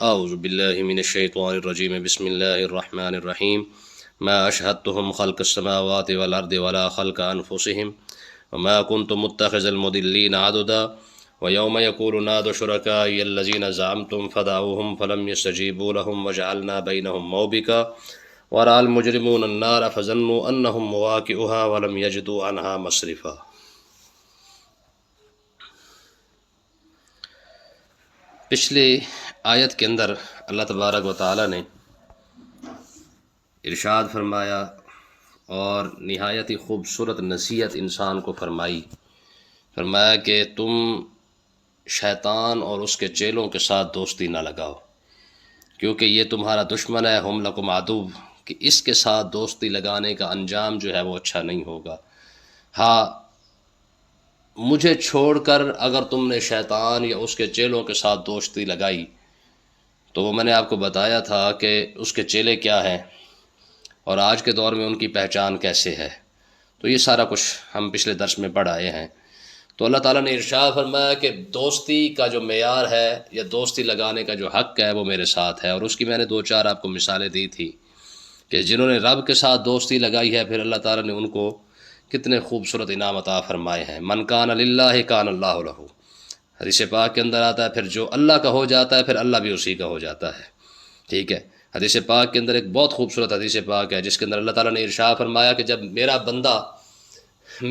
اعوذ باللہ من الشیطان الرجیم بسم اللہ الرحمن الرحیم ما اشہدتهم خلق السماوات والارض ولا خلق انفسهم وما كنت متخذ المضلین عضدا ويوم يقول نادوا شركائي الذين زعمتم فدعوهم فلم يستجيبوا لهم وجعلنا بينهم موبقا ورأى المجرمون النار فظنوا أنهم مواقعها ولم يجدوا عنها مصرفا۔ پچھلی آیت کے اندر اللہ تبارک و تعالیٰ نے ارشاد فرمایا اور نہایت ہی خوبصورت نصیحت انسان کو فرمایا کہ تم شیطان اور اس کے چیلوں کے ساتھ دوستی نہ لگاؤ، کیونکہ یہ تمہارا دشمن ہے، ہم لکم عدو، کہ اس کے ساتھ دوستی لگانے کا انجام جو ہے وہ اچھا نہیں ہوگا۔ ہاں، مجھے چھوڑ کر اگر تم نے شیطان یا اس کے چیلوں کے ساتھ دوستی لگائی تو وہ میں نے آپ کو بتایا تھا کہ اس کے چیلے کیا ہیں اور آج کے دور میں ان کی پہچان کیسے ہے، تو یہ سارا کچھ ہم پچھلے درس میں پڑھ آئے ہیں۔ تو اللہ تعالیٰ نے ارشاد فرمایا کہ دوستی کا جو معیار ہے یا دوستی لگانے کا جو حق ہے وہ میرے ساتھ ہے، اور اس کی میں نے دو چار آپ کو مثالیں دی تھی کہ جنہوں نے رب کے ساتھ دوستی لگائی ہے پھر اللہ تعالیٰ نے ان کو کتنے خوبصورت انعام عطا فرمائے ہیں۔ من کان للہ کان اللہ لہ، حدیث پاک کے اندر آتا ہے پھر جو اللہ کا ہو جاتا ہے پھر اللہ بھی اسی کا ہو جاتا ہے، ٹھیک ہے۔ حدیث پاک کے اندر ایک بہت خوبصورت حدیث پاک ہے جس کے اندر اللہ تعالیٰ نے ارشاد فرمایا کہ جب میرا بندہ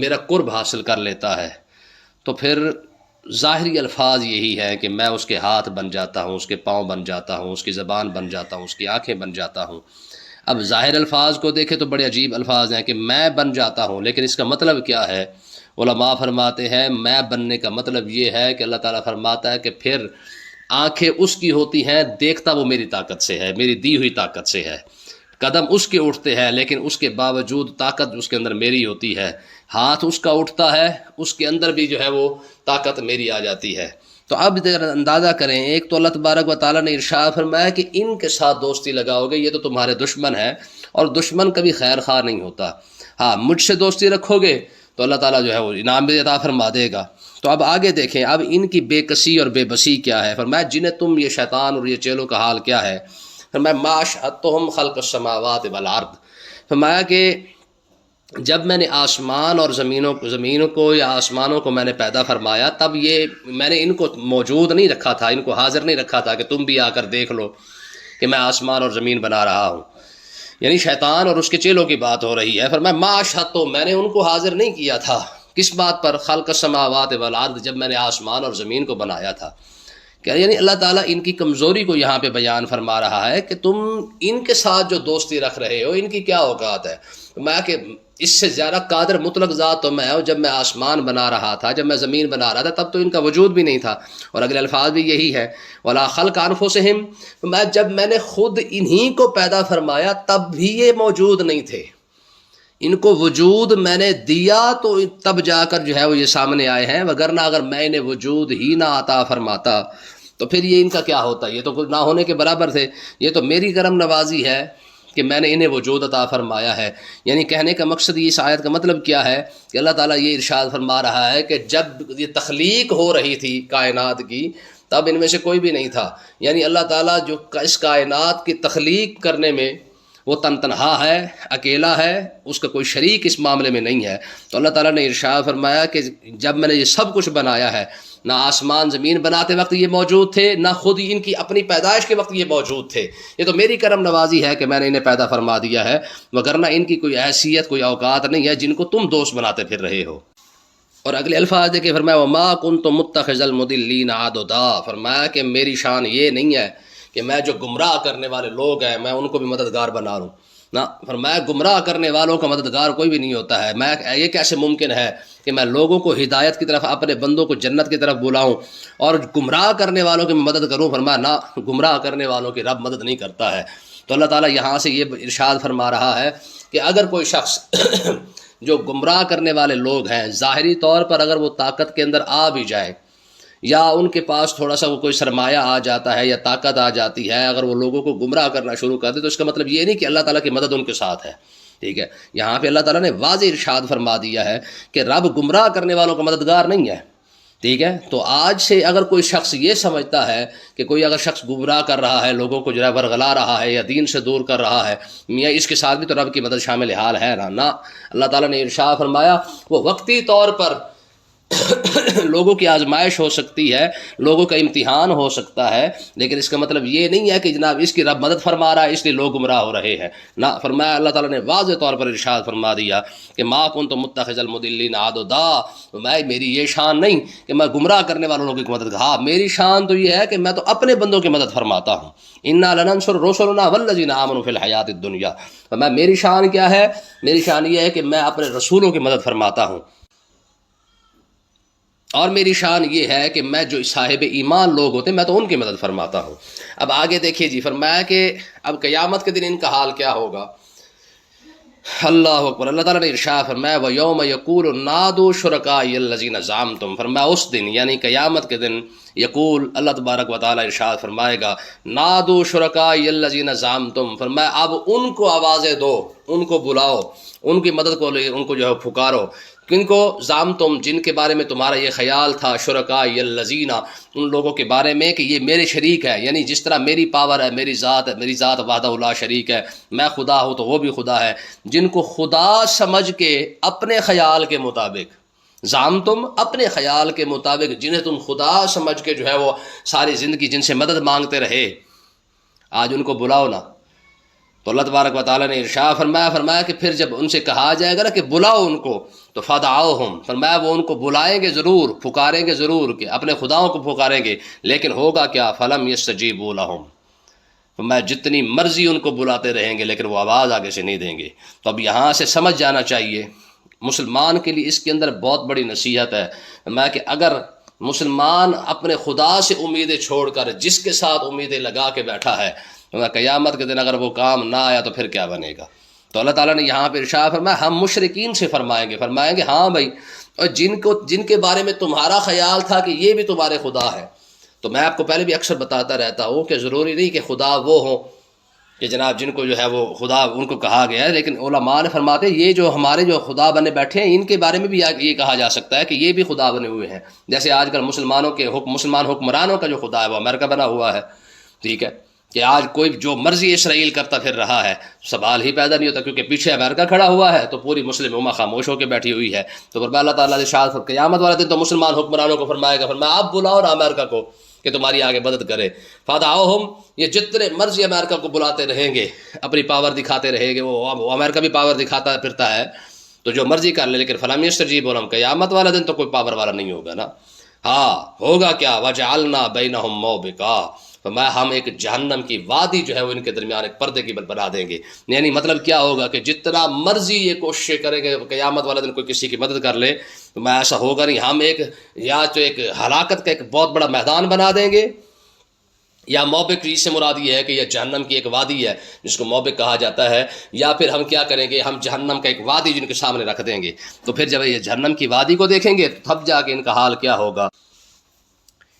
میرا قرب حاصل کر لیتا ہے تو پھر ظاہری الفاظ یہی ہے کہ میں اس کے ہاتھ بن جاتا ہوں، اس کے پاؤں بن جاتا ہوں، اس کی زبان بن جاتا ہوں، اس کی آنکھیں بن جاتا ہوں۔ اب ظاہر الفاظ کو دیکھیں تو بڑے عجیب الفاظ ہیں کہ میں بن جاتا ہوں، لیکن اس کا مطلب کیا ہے؟ علماء فرماتے ہیں میں بننے کا مطلب یہ ہے کہ اللہ تعالیٰ فرماتا ہے کہ پھر آنکھیں اس کی ہوتی ہیں، دیکھتا وہ میری طاقت سے ہے، میری دی ہوئی طاقت سے ہے، قدم اس کے اٹھتے ہیں لیکن اس کے باوجود طاقت اس کے اندر میری ہوتی ہے، ہاتھ اس کا اٹھتا ہے اس کے اندر بھی جو ہے وہ طاقت میری آ جاتی ہے۔ تو اب اندازہ کریں، ایک تو اللہ تبارک و تعالیٰ نے ارشاد فرمایا کہ ان کے ساتھ دوستی لگاؤ گے، یہ تو تمہارے دشمن ہے اور دشمن کبھی خیر خواہ نہیں ہوتا۔ ہاں، مجھ سے دوستی رکھو گے تو اللہ تعالیٰ جو ہے وہ انعام بھی عطا فرما دے گا۔ تو اب آگے دیکھیں، اب ان کی بے کسی اور بے بسی کیا ہے؟ فرمایا جنہیں تم یہ شیطان اور یہ چیلوں کا حال کیا ہے؟ فرمایا ما اشہدتہم خلق السماوات والارض، فرمایا کہ جب میں نے آسمان اور زمینوں کو یا آسمانوں کو میں نے پیدا فرمایا تب یہ میں نے ان کو موجود نہیں رکھا تھا، ان کو حاضر نہیں رکھا تھا کہ تم بھی آ کر دیکھ لو کہ میں آسمان اور زمین بنا رہا ہوں، یعنی شیطان اور اس کے چیلوں کی بات ہو رہی ہے۔ فرمایا ما اشہدتہم، میں نے ان کو حاضر نہیں کیا تھا، کس بات پر؟ خلق السماوات والارض، جب میں نے آسمان اور زمین کو بنایا تھا۔ یعنی اللہ تعالیٰ ان کی کمزوری کو یہاں پہ بیان فرما رہا ہے کہ تم ان کے ساتھ جو دوستی رکھ رہے ہو ان کی کیا اوقات ہے؟ میں کہ اس سے زیادہ قادر مطلق ذات تو میں ہوں، جب میں آسمان بنا رہا تھا، جب میں زمین بنا رہا تھا تب تو ان کا وجود بھی نہیں تھا، اور اگلے الفاظ بھی یہی ہے وَلَا خَلْقَ أَنفُسِهِمْ، میں جب میں نے خود انہی کو پیدا فرمایا تب بھی یہ موجود نہیں تھے، ان کو وجود میں نے دیا تو تب جا کر جو ہے وہ یہ سامنے آئے ہیں، وگرنہ اگر میں انہیں وجود ہی نہ عطا فرماتا تو پھر یہ ان کا کیا ہوتا؟ یہ تو کچھ نہ ہونے کے برابر تھے۔ یہ تو میری کرم نوازی ہے کہ میں نے انہیں وجود عطا فرمایا ہے۔ یعنی کہنے کا مقصد اس آیت کا مطلب کیا ہے کہ اللہ تعالیٰ یہ ارشاد فرما رہا ہے کہ جب یہ تخلیق ہو رہی تھی کائنات کی تب ان میں سے کوئی بھی نہیں تھا، یعنی اللہ تعالیٰ جو اس کائنات کی تخلیق کرنے میں وہ تنہا ہے، اکیلا ہے، اس کا کوئی شریک اس معاملے میں نہیں ہے۔ تو اللہ تعالیٰ نے ارشاد فرمایا کہ جب میں نے یہ سب کچھ بنایا ہے، نہ آسمان زمین بناتے وقت یہ موجود تھے، نہ خود ان کی اپنی پیدائش کے وقت یہ موجود تھے، یہ تو میری کرم نوازی ہے کہ میں نے انہیں پیدا فرما دیا ہے، وگرنہ ان کی کوئی حیثیت کوئی اوقات نہیں ہے جن کو تم دوست بناتے پھر رہے ہو۔ اور اگلے الفاظ دیکھیں، فرمایا وما كنت متخذ المضلین عضدا، فرمایا کہ میری شان یہ نہیں ہے کہ میں جو گمراہ کرنے والے لوگ ہیں میں ان کو بھی مددگار بنا لوں، نہ، فرمایا گمراہ کرنے والوں کا مددگار کوئی بھی نہیں ہوتا ہے۔ میں یہ کیسے ممکن ہے کہ میں لوگوں کو ہدایت کی طرف، اپنے بندوں کو جنت کی طرف بلاؤں اور گمراہ کرنے والوں کی میں مدد کروں؟ فرمایا نہ، گمراہ کرنے والوں کی رب مدد نہیں کرتا ہے۔ تو اللہ تعالیٰ یہاں سے یہ ارشاد فرما رہا ہے کہ اگر کوئی شخص جو گمراہ کرنے والے لوگ ہیں ظاہری طور پر اگر وہ طاقت کے اندر آ بھی جائے یا ان کے پاس تھوڑا سا وہ کوئی سرمایہ آ جاتا ہے یا طاقت آ جاتی ہے، اگر وہ لوگوں کو گمراہ کرنا شروع کر دے تو اس کا مطلب یہ نہیں کہ اللہ تعالیٰ کی مدد ان کے ساتھ ہے، ٹھیک ہے۔ یہاں پہ اللہ تعالیٰ نے واضح ارشاد فرما دیا ہے کہ رب گمراہ کرنے والوں کا مددگار نہیں ہے، ٹھیک ہے. تو آج سے اگر کوئی شخص یہ سمجھتا ہے کہ کوئی اگر شخص گمراہ کر رہا ہے، لوگوں کو جو ہے ورغلا رہا ہے یا دین سے دور کر رہا ہے، میاں اس کے ساتھ بھی تو رب کی مدد شامل حال ہے نا. اللہ تعالیٰ نے ارشاد فرمایا وہ وقتی طور پر لوگوں کی آزمائش ہو سکتی ہے، لوگوں کا امتحان ہو سکتا ہے، لیکن اس کا مطلب یہ نہیں ہے کہ جناب اس کی رب مدد فرما رہا ہے اس لیے لوگ گمراہ ہو رہے ہیں. نہ، فرمایا اللہ تعالیٰ نے واضح طور پر ارشاد فرما دیا کہ ما کنت متخذ المضلین عضدا، میری یہ شان نہیں کہ میں گمراہ کرنے والوں لوگوں کی مدد. ہاں، میری شان تو یہ ہے کہ میں تو اپنے بندوں کی مدد فرماتا ہوں. انا لننصر رسلنا والذین آمنوا فی الحیات الدنیا. میری شان کیا ہے؟ میری شان یہ ہے کہ میں اپنے رسولوں کی مدد فرماتا ہوں، اور میری شان یہ ہے کہ میں جو صاحب ایمان لوگ ہوتے ہیں میں تو ان کی مدد فرماتا ہوں. اب آگے دیکھیے جی، فرمایا کہ اب قیامت کے دن ان کا حال کیا ہوگا. اللہ اکبر. اللہ تعالیٰ نے ارشاد فرمایا وَيَوْمَ يَقُولُ نَادُوا شُرَكَائِيَ الَّذِينَ زَعَمْتُمْ. فرمایا اس دن یعنی قیامت کے دن یقول اللہ تبارک و تعالیٰ ارشاد فرمائے گا نَادُوا شُرَكَائِيَ الَّذِينَ زَعَمْتُمْ. فرمایا اب ان کو آوازیں دو، ان کو بلاؤ، ان کی مدد کو ان کو جو ہے پکارو. کن کو؟ زعمتم، جن کے بارے میں تمہارا یہ خیال تھا، شرکاء الذین، ان لوگوں کے بارے میں کہ یہ میرے شریک ہے. یعنی جس طرح میری پاور ہے، میری ذات ہے، میری ذات وحدہ لا شریک ہے، میں خدا ہوں تو وہ بھی خدا ہے. جن کو خدا سمجھ کے اپنے خیال کے مطابق، زعمتم اپنے خیال کے مطابق، جنہیں تم خدا سمجھ کے جو ہے وہ ساری زندگی جن سے مدد مانگتے رہے، آج ان کو بلاؤ نا. تو اللہ تبارک و تعالیٰ نے ارشاد فرمایا کہ پھر جب ان سے کہا جائے گا نا کہ بلاؤ ان کو، تو فدعوہم، فرمایا وہ ان کو بلائیں گے ضرور، پکاریں گے ضرور، کہ اپنے خداؤں کو پکاریں گے، لیکن ہوگا کیا؟ فلم یستجیبوا لہم. فرمایا جتنی مرضی ان کو بلاتے رہیں گے لیکن وہ آواز آگے سے نہیں دیں گے. تو اب یہاں سے سمجھ جانا چاہیے مسلمان کے لیے اس کے اندر بہت بڑی نصیحت ہے. فرمایا کہ اگر مسلمان اپنے خدا سے امیدیں چھوڑ کر جس کے ساتھ امیدیں لگا کے بیٹھا ہے، قیامت کے دن اگر وہ کام نہ آیا تو پھر کیا بنے گا. تو اللہ تعالیٰ نے یہاں پہ ارشاد فرمایا ہم مشرکین سے فرمائیں گے ہاں بھائی، اور جن کے بارے میں تمہارا خیال تھا کہ یہ بھی تمہارے خدا ہے. تو میں آپ کو پہلے بھی اکثر بتاتا رہتا ہوں کہ ضروری نہیں کہ خدا وہ ہوں کہ جناب جن کو جو ہے وہ خدا ان کو کہا گیا ہے، لیکن علماء نے فرماتے ہیں یہ جو ہمارے جو خدا بنے بیٹھے ہیں ان کے بارے میں بھی یہ کہا جا سکتا ہے کہ یہ بھی خدا بنے ہوئے ہیں. جیسے آج کل مسلمان حکمرانوں کا جو خدا ہے وہ امریکہ بنا ہوا ہے. ٹھیک ہے کہ آج کوئی جو مرضی اسرائیل کرتا پھر رہا ہے، سوال ہی پیدا نہیں ہوتا کیونکہ پیچھے امریکہ کھڑا ہوا ہے تو پوری مسلم امہ خاموش ہو کے بیٹھی ہوئی ہے. تو فرمایا اللہ تعالیٰ نے شاید قیامت والے دن تو مسلمان حکمرانوں کو فرمائے گا، فرمایا آپ بلاؤ نا امریکہ کو کہ تمہاری آگے مدد کرے. فدعوہم، یہ جتنے مرضی امریکہ کو بلاتے رہیں گے، اپنی پاور دکھاتے رہیں گے، وہ امریکہ بھی پاور دکھاتا پھرتا ہے تو جو مرضی کر لے، لیکن فلم یستجیبوا لہم، قیامت والا دن تو کوئی پاور والا نہیں ہوگا نا. ہاں ہوگا کیا؟ وجعلنا بینہم موبقا، فرمایا ہم ایک جہنم کی وادی جو ہے وہ ان کے درمیان ایک پردے کی بنا دیں گے. یعنی مطلب کیا ہوگا کہ جتنا مرضی یہ کوششیں کریں گے قیامت والا دن کوئی کسی کی مدد کر لے، تو میں ایسا ہوگا نہیں. ہم یا تو ایک ہلاکت کا ایک بہت بڑا میدان بنا دیں گے، یا موبق سے مراد یہ ہے کہ یہ جہنم کی ایک وادی ہے جس کو موبق کہا جاتا ہے، یا پھر ہم کیا کریں گے، ہم جہنم کا ایک وادی جن کے سامنے رکھ دیں گے. تو پھر جب یہ جہنم کی وادی کو دیکھیں گے تب جا کے ان کا حال کیا ہوگا.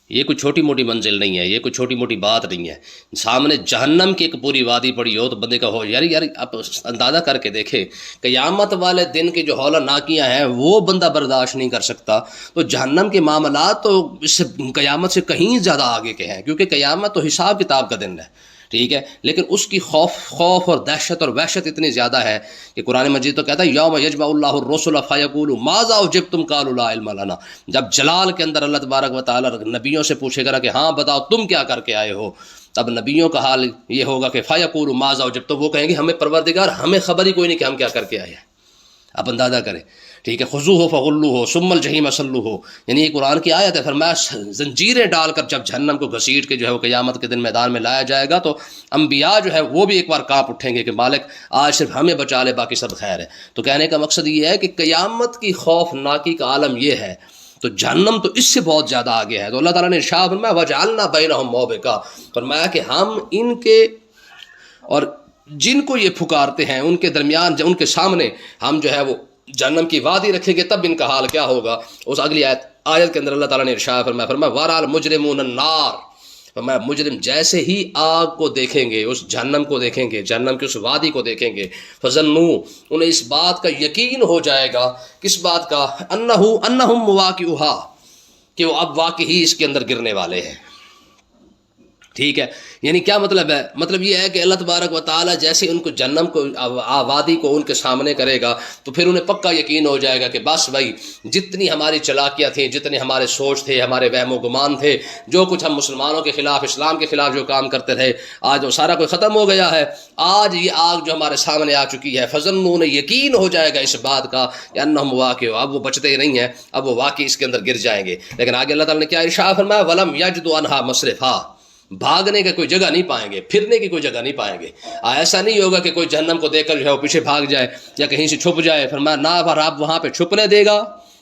یہ کوئی چھوٹی موٹی منزل نہیں ہے، یہ کوئی چھوٹی موٹی بات نہیں ہے. سامنے جہنم کی ایک پوری وادی پڑی ہو تو بندے کا ہو یار آپ اندازہ کر کے دیکھیں قیامت والے دن کی جو ہولناکیاں ہیں وہ بندہ برداشت نہیں کر سکتا. تو جہنم کے معاملات تو اس سے قیامت سے کہیں زیادہ آگے کے ہیں، کیونکہ قیامت تو حساب کتاب کا دن ہے. ٹھیک ہے، لیکن اس کی خوف اور دہشت اور وحشت اتنی زیادہ ہے کہ قرآن مجید تو کہتا ہے یوم یجمع اللہ الرسل فیقول ماذا اجبتم قالوا لا علم لنا. جب جلال کے اندر اللہ تبارک و تعالی نبیوں سے پوچھے گا کہ ہاں بتاؤ تم کیا کر کے آئے ہو، تب نبیوں کا حال یہ ہوگا کہ فیقول ماذا اجبتم، وہ کہیں گے ہمیں پروردگار ہمیں خبر ہی کوئی نہیں کہ ہم کیا کر کے آئے ہیں. آپ اندازہ کریں. ٹھیک ہے، خذوہ فغلوہ ثم الجحیم صلوہ، یعنی یہ قرآن کی آیت ہے. فرمایا زنجیریں ڈال کر جب جہنم کو گھسیٹ کے جو ہے وہ قیامت کے دن میدان میں لایا جائے گا تو انبیاء جو ہے وہ بھی ایک بار کانپ اٹھیں گے کہ مالک آج صرف ہمیں بچا لے باقی سب خیر ہے. تو کہنے کا مقصد یہ ہے کہ قیامت کی خوفناکی کا عالم یہ ہے، تو جہنم تو اس سے بہت زیادہ آگے ہے. تو اللہ تعالیٰ نے ارشاد فرمایا وجعلنا بینہم موبقا، فرمایا کہ ہم ان کے اور جن کو یہ پھکارتے ہیں ان کے درمیان ان کے سامنے ہم جو ہے وہ جہنم کی وادی رکھیں گے، تب ان کا حال کیا ہوگا. اس اگلی آیت کے اندر اللہ تعالیٰ نے ارشاد فرمایا وَرَأَى الْمُجْرِمُونَ النَّارَ، فرمایا مجرم جیسے ہی آگ کو دیکھیں گے، اس جہنم کو دیکھیں گے، جہنم کی اس وادی کو دیکھیں گے، فَظَنُّوا، انہیں اس بات کا یقین ہو جائے گا، کس بات کا، أَنَّهُمْ مُوَاقِعُوهَا، کہ وہ اب واقعی اس کے اندر گرنے والے ہیں. ٹھیک ہے، یعنی کیا مطلب ہے؟ مطلب یہ ہے کہ اللہ تبارک و تعالیٰ جیسے ان کو جہنم کو وادی کو ان کے سامنے کرے گا تو پھر انہیں پکا یقین ہو جائے گا کہ بس بھائی جتنی ہماری چالاکیاں تھیں، جتنے ہمارے سوچ تھے، ہمارے وہم و گمان تھے، جو کچھ ہم مسلمانوں کے خلاف، اسلام کے خلاف جو کام کرتے رہے، آج وہ سارا کوئی ختم ہو گیا ہے. آج یہ آگ جو ہمارے سامنے آ چکی ہے، فضن انہیں یقین ہو جائے گا اس بات کا کہ انہم واقع، اب وہ بچتے ہی نہیں ہیں، اب وہ واقعی اس کے اندر گر جائیں گے. لیکن آگے اللہ تعالیٰ نے کیا ارشاد فرمایا؟ ولم یجدوا عنہا مصرفا، بھاگنے کا کوئی جگہ نہیں پائیں گے، پھرنے کی کوئی جگہ نہیں پائیں گے. ایسا نہیں ہوگا کہ کوئی جہنم کو دیکھ کر جو ہے وہ پیچھے بھاگ جائے یا کہیں سے چھپ جائے. فرمایا نہ رب وہاں پہ چھپنے دے گا،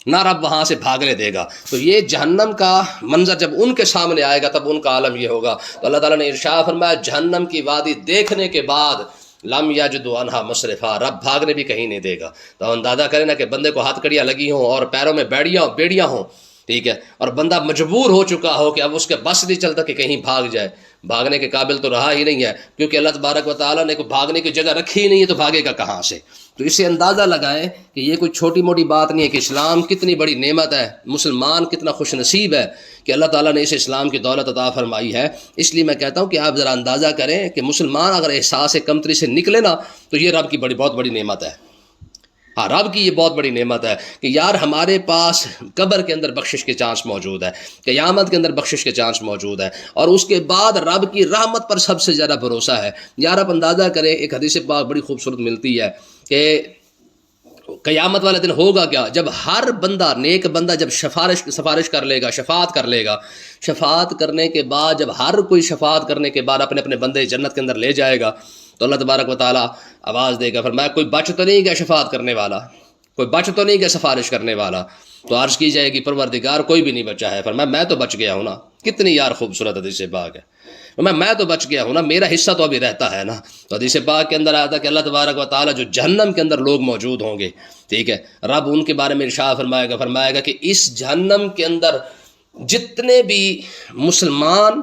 نہ رب وہاں سے بھاگنے دے گا. تو یہ جہنم کا منظر جب ان کے سامنے آئے گا تب ان کا عالم یہ ہوگا. تو اللہ تعالیٰ نے ارشاد فرمایا جہنم کی وادی دیکھنے کے بعد لم یجدوا عنہا مصرفا، رب بھاگنے بھی کہیں نہیں دے گا. تو اندازہ کریں نا کہ بندے کو ہاتھ کڑیاں لگی ہوں اور پیروں میں بیڑیاں ہوں، ٹھیک ہے، اور بندہ مجبور ہو چکا ہو کہ اب اس کے بس نہیں چلتا کہ کہیں بھاگ جائے. بھاگنے کے قابل تو رہا ہی نہیں ہے، کیونکہ اللہ تبارک و تعالیٰ نے کوئی بھاگنے کی جگہ رکھی ہی نہیں ہے، تو بھاگے گا کہاں سے؟ تو اس سے اندازہ لگائیں کہ یہ کوئی چھوٹی موٹی بات نہیں ہے کہ اسلام کتنی بڑی نعمت ہے، مسلمان کتنا خوش نصیب ہے کہ اللہ تعالیٰ نے اس اسلام کی دولت عطا فرمائی ہے. اس لیے میں کہتا ہوں کہ آپ ذرا اندازہ کریں کہ مسلمان اگر احساس کمتری سے نکلے نا تو یہ رب کی بہت بڑی نعمت ہے. ہاں، رب کی یہ بہت بڑی نعمت ہے کہ یار ہمارے پاس قبر کے اندر بخشش کے چانس موجود ہے، قیامت کے اندر بخشش کے چانس موجود ہے، اور اس کے بعد رب کی رحمت پر سب سے زیادہ بھروسہ ہے. یار آپ اندازہ کریں، ایک حدیث پاک بڑی خوبصورت ملتی ہے کہ قیامت والے دن ہوگا کیا؟ جب ہر بندہ، نیک بندہ جب سفارش کر لے گا، شفاعت کر لے گا، شفاعت کرنے کے بعد جب ہر کوئی شفاعت کرنے کے بعد اپنے اپنے بندے جنت کے اندر لے جائے گا تو اللہ تبارک و تعالیٰ آواز دے گا، فرمایا کوئی بچ تو نہیں گیا شفاعت کرنے والا، کوئی بچ تو نہیں گیا سفارش کرنے والا؟ تو عرض کی جائے گی پروردگار کوئی بھی نہیں بچا ہے. فرمایا میں تو بچ گیا ہوں نا. کتنی یار خوبصورت حدیث پاک ہے. میں تو بچ گیا ہوں نا، میرا حصہ تو ابھی رہتا ہے نا. تو حدیث پاک کے اندر آیا تھا کہ اللہ تبارک و تعالیٰ جو جہنم کے اندر لوگ موجود ہوں گے، ٹھیک ہے، رب ان کے بارے میں ارشاد فرمائے گا کہ اس جہنم کے اندر جتنے بھی مسلمان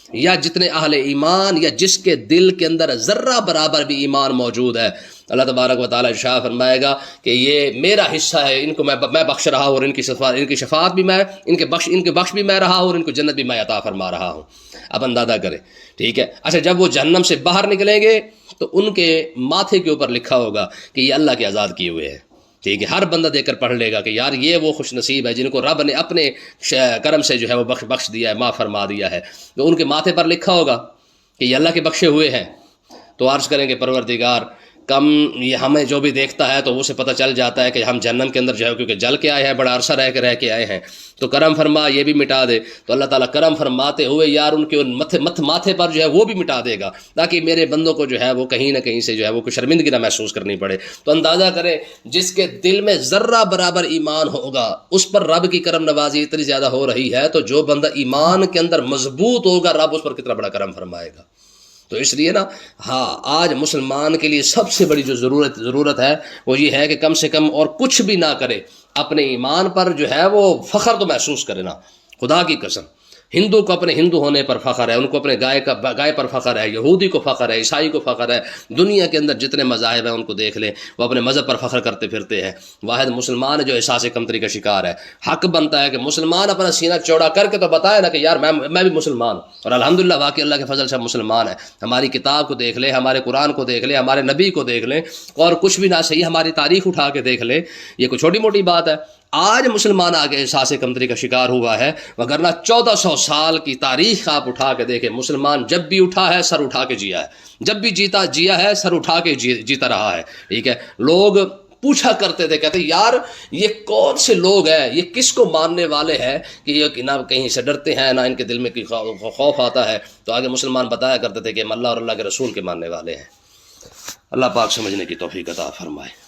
یا جتنے اہل ایمان یا جس کے دل کے اندر ذرہ برابر بھی ایمان موجود ہے، اللہ تبارک و تعالیٰ ارشاد فرمائے گا کہ یہ میرا حصہ ہے، ان کو میں بخش رہا ہوں، اور ان کی شفاعت بھی میں، ان کے بخش بھی میں رہا ہوں، اور ان کو جنت بھی میں عطا فرما رہا ہوں. اب اندازہ کریں، ٹھیک ہے. اچھا، جب وہ جہنم سے باہر نکلیں گے تو ان کے ماتھے کے اوپر لکھا ہوگا کہ یہ اللہ کے آزاد کیے ہوئے ہیں. ٹھیک ہے، ہر بندہ دیکھ کر پڑھ لے گا کہ یار یہ وہ خوش نصیب ہے جن کو رب نے اپنے کرم سے جو ہے وہ بخش دیا ہے، معاف فرما دیا ہے. تو ان کے ماتھے پر لکھا ہوگا کہ یہ اللہ کے بخشے ہوئے ہیں. تو عرض کریں گے پروردگار کم یہ ہمیں جو بھی دیکھتا ہے تو اسے پتہ چل جاتا ہے کہ ہم جہنم کے اندر جو ہے کیونکہ جل کے آئے ہیں، بڑا عرصہ رہ کے آئے ہیں، تو کرم فرما یہ بھی مٹا دے. تو اللہ تعالیٰ کرم فرماتے ہوئے یار ان کے ماتھے پر جو ہے وہ بھی مٹا دے گا، تاکہ میرے بندوں کو جو ہے وہ کہیں نہ کہیں سے جو ہے وہ کوئی شرمندگی نہ محسوس کرنی پڑے. تو اندازہ کریں جس کے دل میں ذرہ برابر ایمان ہوگا اس پر رب کی کرم نوازی اتنی زیادہ ہو رہی ہے، تو جو بندہ ایمان کے اندر مضبوط ہوگا رب اس پر کتنا بڑا کرم فرمائے گا. تو اس لیے نا، ہاں، آج مسلمان کے لیے سب سے بڑی جو ضرورت ہے وہ یہ ہے کہ کم سے کم اور کچھ بھی نہ کرے، اپنے ایمان پر جو ہے وہ فخر تو محسوس کرے نا. خدا کی قسم، ہندو کو اپنے ہندو ہونے پر فخر ہے، ان کو اپنے گائے پر فخر ہے، یہودی کو فخر ہے، عیسائی کو فخر ہے. دنیا کے اندر جتنے مذاہب ہیں ان کو دیکھ لیں، وہ اپنے مذہب پر فخر کرتے پھرتے ہیں. واحد مسلمان جو احساس کمتری کا شکار ہے. حق بنتا ہے کہ مسلمان اپنا سینہ چوڑا کر کے تو بتائے نا کہ یار میں بھی مسلمان ہوں، اور الحمدللہ واقعی اللہ کے فضل سے ہم مسلمان ہیں. ہماری کتاب کو دیکھ لیں، ہمارے قرآن کو دیکھ لیں، ہمارے نبی کو دیکھ لیں، اور کچھ بھی نہ صحیح ہماری تاریخ اٹھا کے دیکھ لیں. یہ کوئی چھوٹی موٹی بات ہے؟ آج مسلمان آگے احساس کمتری کا شکار ہوا ہے، وگرنہ 1400 سال کی تاریخ آپ اٹھا کے دیکھیں، مسلمان جب بھی اٹھا ہے سر اٹھا کے جیا ہے، جب بھی جیا ہے سر اٹھا کے جیتا رہا ہے. ٹھیک ہے، لوگ پوچھا کرتے تھے، کہتے یار یہ کون سے لوگ ہیں، یہ کس کو ماننے والے ہیں کہ یہ نہ کہیں سے ڈرتے ہیں نہ ان کے دل میں کوئی خوف آتا ہے. تو آگے مسلمان بتایا کرتے تھے کہ ہم اللہ اور اللہ کے رسول کے ماننے والے ہیں. اللہ پاک سمجھنے کی توفیق عطا فرمائے.